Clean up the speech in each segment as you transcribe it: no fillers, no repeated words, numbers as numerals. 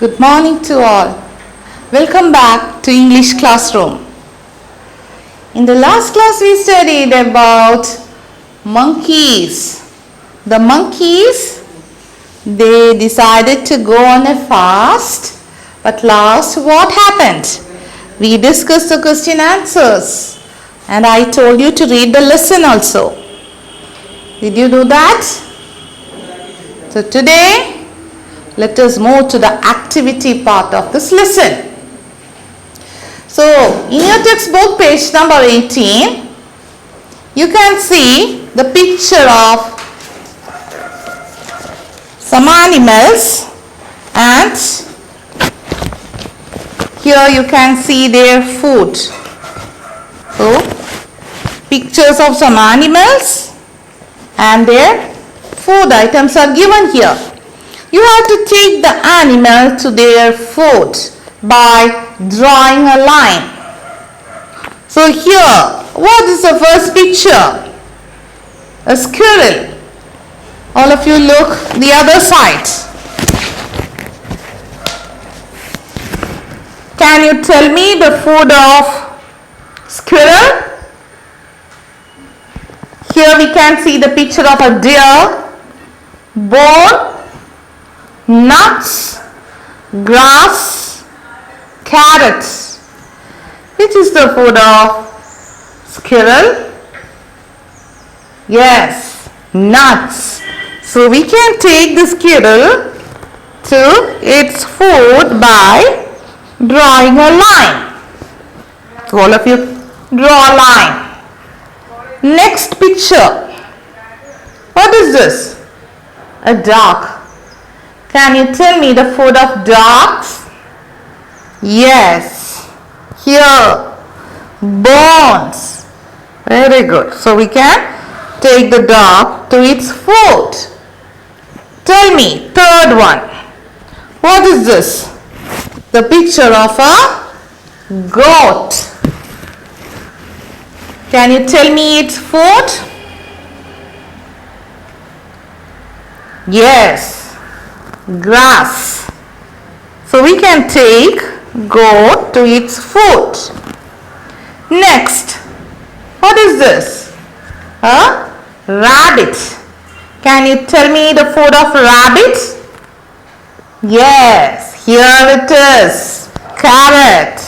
Good morning to all. Welcome back to English classroom. In the last class we studied about monkeys. The monkeys, they decided to go on a fast, but last what happened? We discussed the question answers and I told you to read the lesson also. Did you do that? So today let us move to the activity part of this lesson. So in your textbook page number 18, you can see the picture of some animals, and here you can see their food. So pictures of some animals and their food items are given here. You have to take the animal to their food by drawing a line. So here, what is the first picture? A squirrel. All of you look the other side. Can you tell me the food of squirrel? Here we can see the picture of a deer, bone, nuts, grass, carrots. Which is the food of squirrel? Yes, nuts. So we can take the squirrel to its food by drawing a line. So all of you draw a line. Next picture. What is this? A dog. Can you tell me the food of dogs? Yes. Here, bones. Very good. So we can take the dog to its food. Tell me, third one. What is this? The picture of a goat. Can you tell me its food? Yes. Grass. So we can take goat to its food. Next, what is this? A rabbit. Can you tell me the food of rabbit? Yes, here it is. Carrot.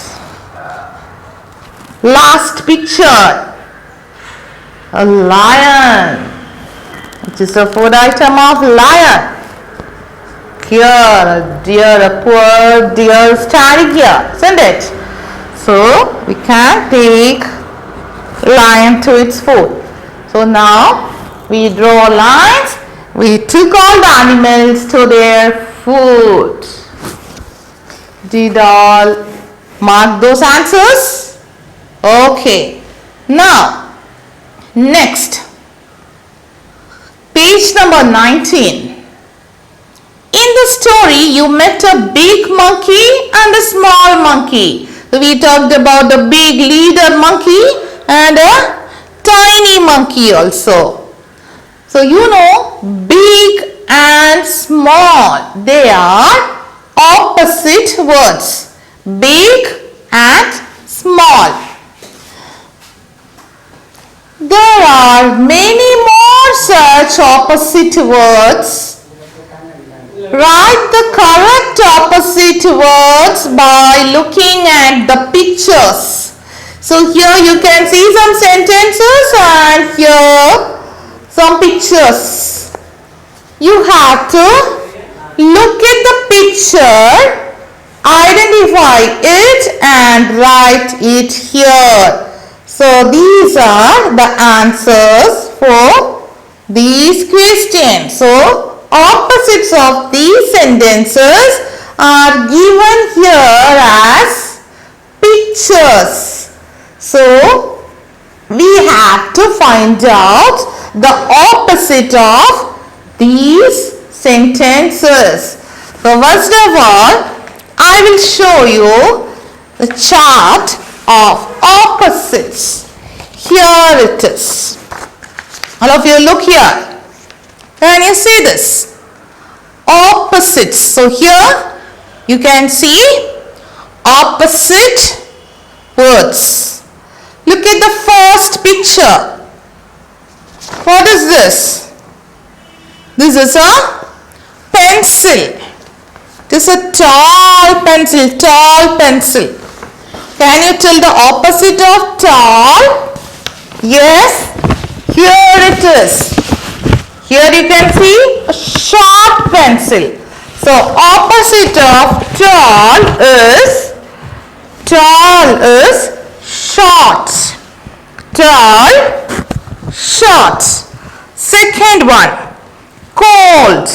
Last picture. A lion. Which is the food item of lion. Here, a deer, a poor deer standing here, isn't it? So we can take lion to its food. So now we draw lines. We took all the animals to their food. Did all mark those answers? Okay. Now, next, page number 19. In the story, you met a big monkey and a small monkey. We talked about the big leader monkey and a tiny monkey also. So you know, big and small, they are opposite words. Big and small. There are many more such opposite words. Write the correct opposite words by looking at the pictures. So here you can see some sentences and here some pictures. You have to look at the picture, identify it and write it here. So these are the answers for these questions. So opposites of these sentences are given here as pictures. So we have to find out the opposite of these sentences. So first of all, I will show you the chart of opposites. Here it is. All of you look here. Can you see this? Opposites. So here you can see opposite words. Look at the first picture. What is this? This is a pencil. It is a tall pencil, tall pencil. Can you tell the opposite of tall? Yes, here it is. Here you can see a short pencil. So opposite of tall is short. Tall, short. Second one, cold.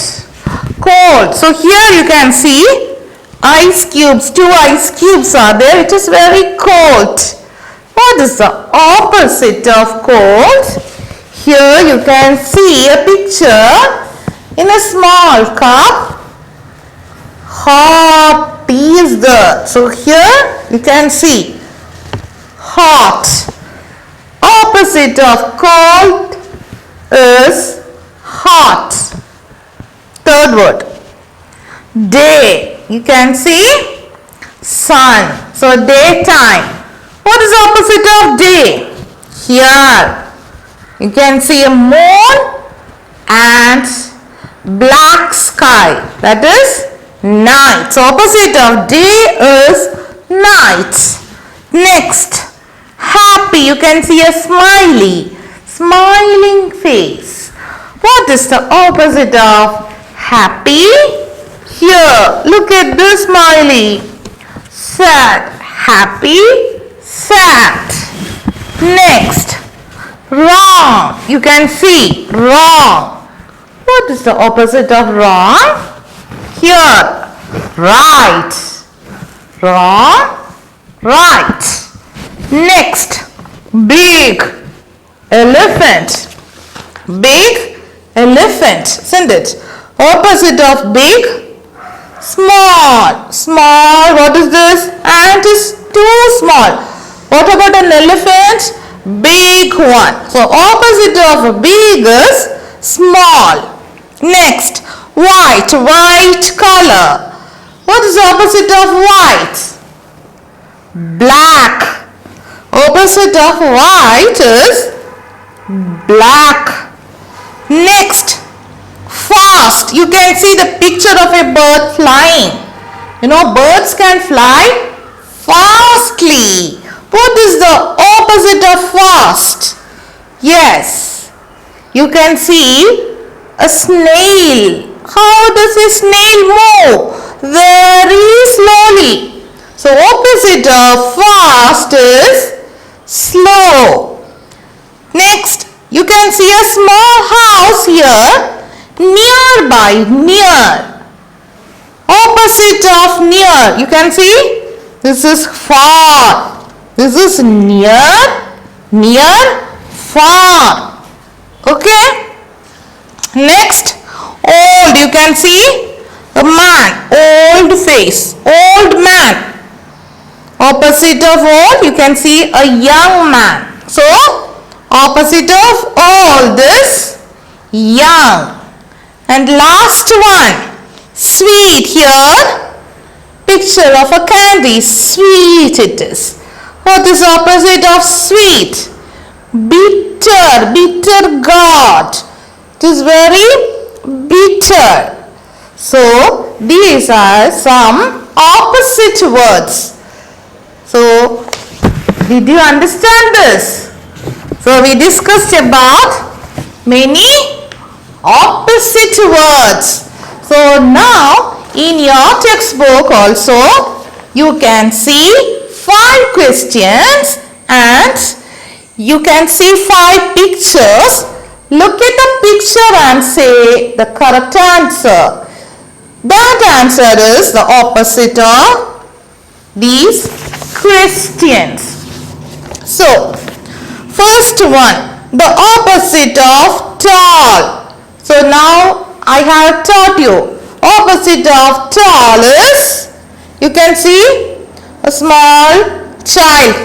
Cold. So here you can see ice cubes. 2 ice cubes are there. It is very cold. What is the opposite of cold? Here you can see a picture in a small cup. Hot tea is there. So here you can see hot. Opposite of cold is hot. Third word, day. You can see sun. So daytime. What is opposite of day? Here you can see a moon and black sky. That is night. So opposite of day is night. Next, happy. You can see a smiling face. What is the opposite of happy? Here, look at this smiley. Sad. Happy, sad. Next, wrong. You can see wrong. What is the opposite of wrong? Here, right. Wrong, right. Next, big. Elephant. Big elephant, isn't it? Opposite of big, small. Small, what is this? Ant is too small. What about an elephant? Big one. So opposite of big is small. Next, white. White color. What is the opposite of white? Black. Opposite of white is black. Next, fast. You can see the picture of a bird flying. You know, birds can fly fastly. What is the opposite of fast? Yes, you can see a snail. How does a snail move? Very slowly. So opposite of fast is slow. Next, you can see a small house here. Nearby, near. Opposite of near, you can see this is far. This is near, far. Okay. Next, old. You can see a man, old face, old man. Opposite of old, you can see a young man. So, opposite of old is young. And last one, sweet. Here, picture of a candy. Sweet it is. What is opposite of sweet? Bitter. Bitter gourd. It is very bitter. So, these are some opposite words. So, did you understand this? So, we discussed about many opposite words. So, now in your textbook also you can see 5 questions and you can see 5 pictures. Look at the picture and say the correct answer. That answer is the opposite of these questions. So, first one, the opposite of tall. So, now I have taught you. Opposite of tall is, you can see a small child.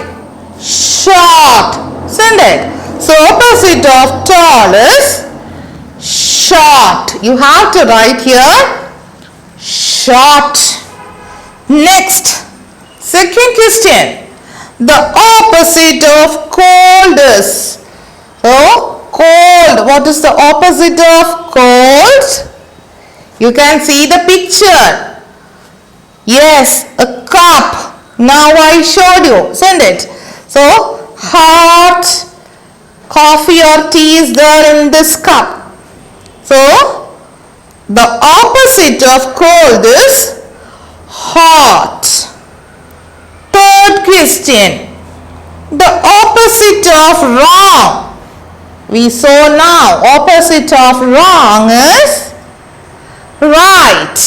Short, isn't it? So, opposite of tall is short. You have to write here short. Next, second question. The opposite of cold is. So, cold. What is the opposite of cold? You can see the picture. Yes, a cup. Now I showed you, isn't it? So, hot coffee or tea is there in this cup. So, the opposite of cold is hot. Third question. The opposite of wrong. We saw now opposite of wrong is right.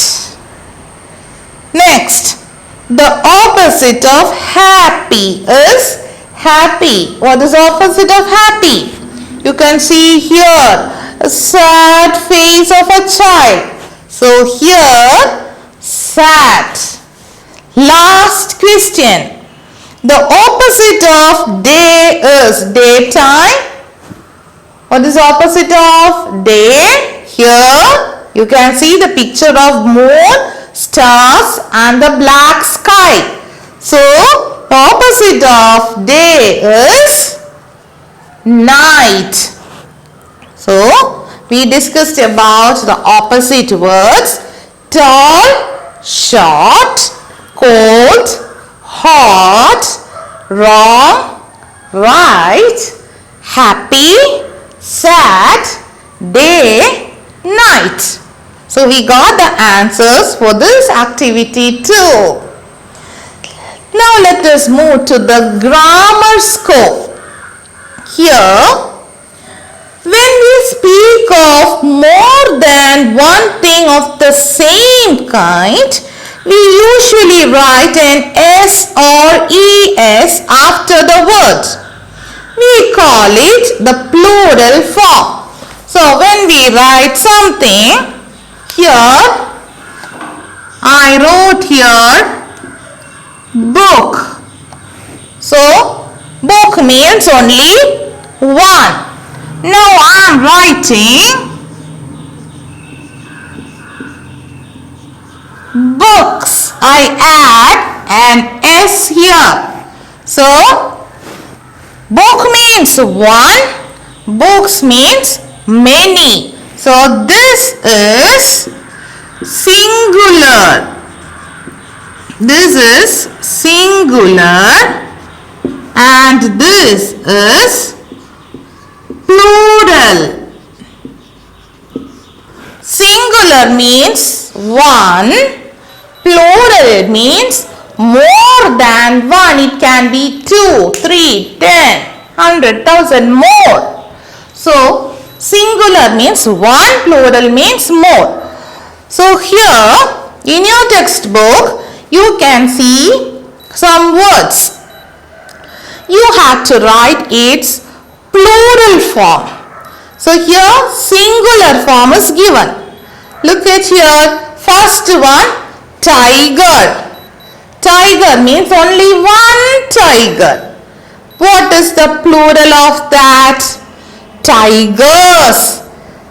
Next, the opposite of happy is happy. What is opposite of happy? You can see here a sad face of a child. So here sad. Last question. The opposite of day is daytime. What is opposite of day? Here you can see the picture of moon, stars and the black sky. So opposite of day is night. So we discussed about the opposite words: tall, short, cold, hot, wrong, right, happy, sad, day, night. So we got the answers for this activity too. Now let us move to the grammar score. Here, when we speak of more than one thing of the same kind, we usually write an S or ES after the word. We call it the plural form. So when we write something, here I wrote here book. So book means only one. Now I am writing books. I add an S here. So book means one, books means many. So this is singular. This is singular and this is plural. Singular means one, plural means more than one. It can be 2, 3, 10, 100, 1,000, more. So singular means one, plural means more. So here in your textbook you can see some words. You have to write its plural form. So here singular form is given. Look at here. First one, tiger. Tiger means only one tiger. What is the plural of that? Tigers.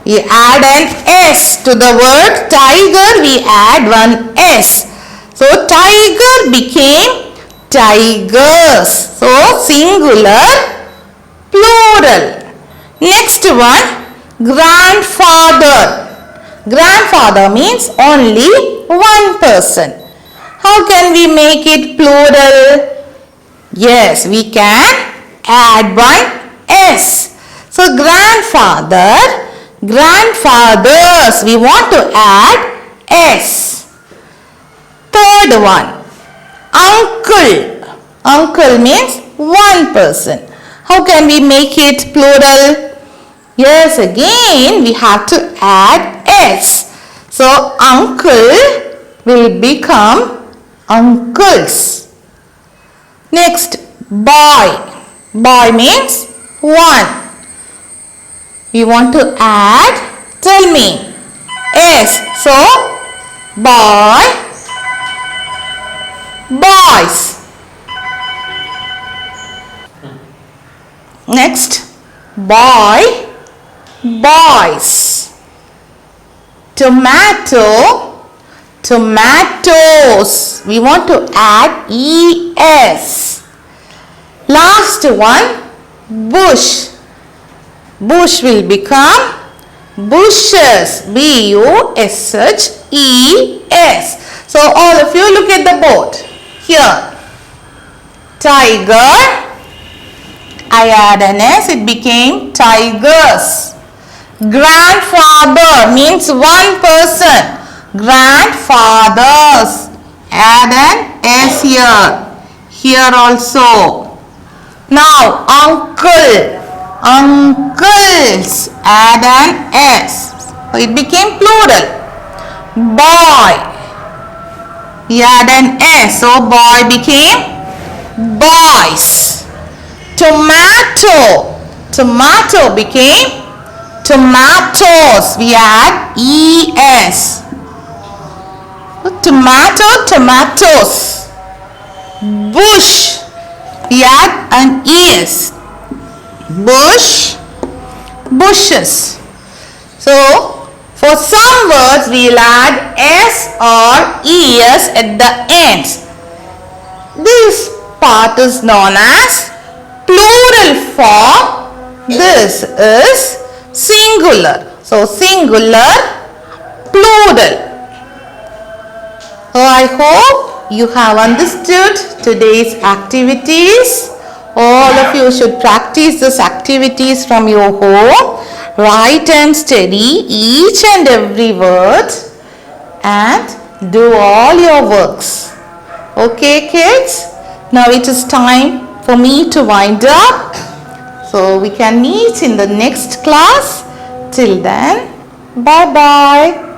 We add an S to the word tiger. We add one S. So tiger became tigers. So singular, plural. Next one, grandfather. Grandfather means only one person. How can we make it plural? Yes, we can add one S. So grandfather, grandfathers, we want to add S. Third one, uncle. Uncle means one person. How can we make it plural? Yes, again we have to add S. So uncle will become uncles. Next, boy. Boy means one. We want to add, tell me, S. So boy, boys. Next, boy, boys. Tomato, tomatoes. We want to add es. Last one, bush. Bush will become bushes. bushes. So all of you look at the board. Here, tiger. I add an s, it became tigers. Grandfather means one person. Grandfathers. Add an s here. Here also. Now uncle. Uncles. Add an s. So it became plural. Boy. We add an s. So boy became boys. Tomato. Tomato became tomatoes. We add es. Tomato, tomatoes. Bush. We add an es. Bush, bushes. So for some words we will add s or es at the end. This part is known as plural form. This is singular. So singular, plural. So I hope you have understood today's activities. All of you should practice these activities from your home. Write and study each and every word and do all your works. Okay, kids? Now it is time for me to wind up. So we can meet in the next class. Till then, bye-bye.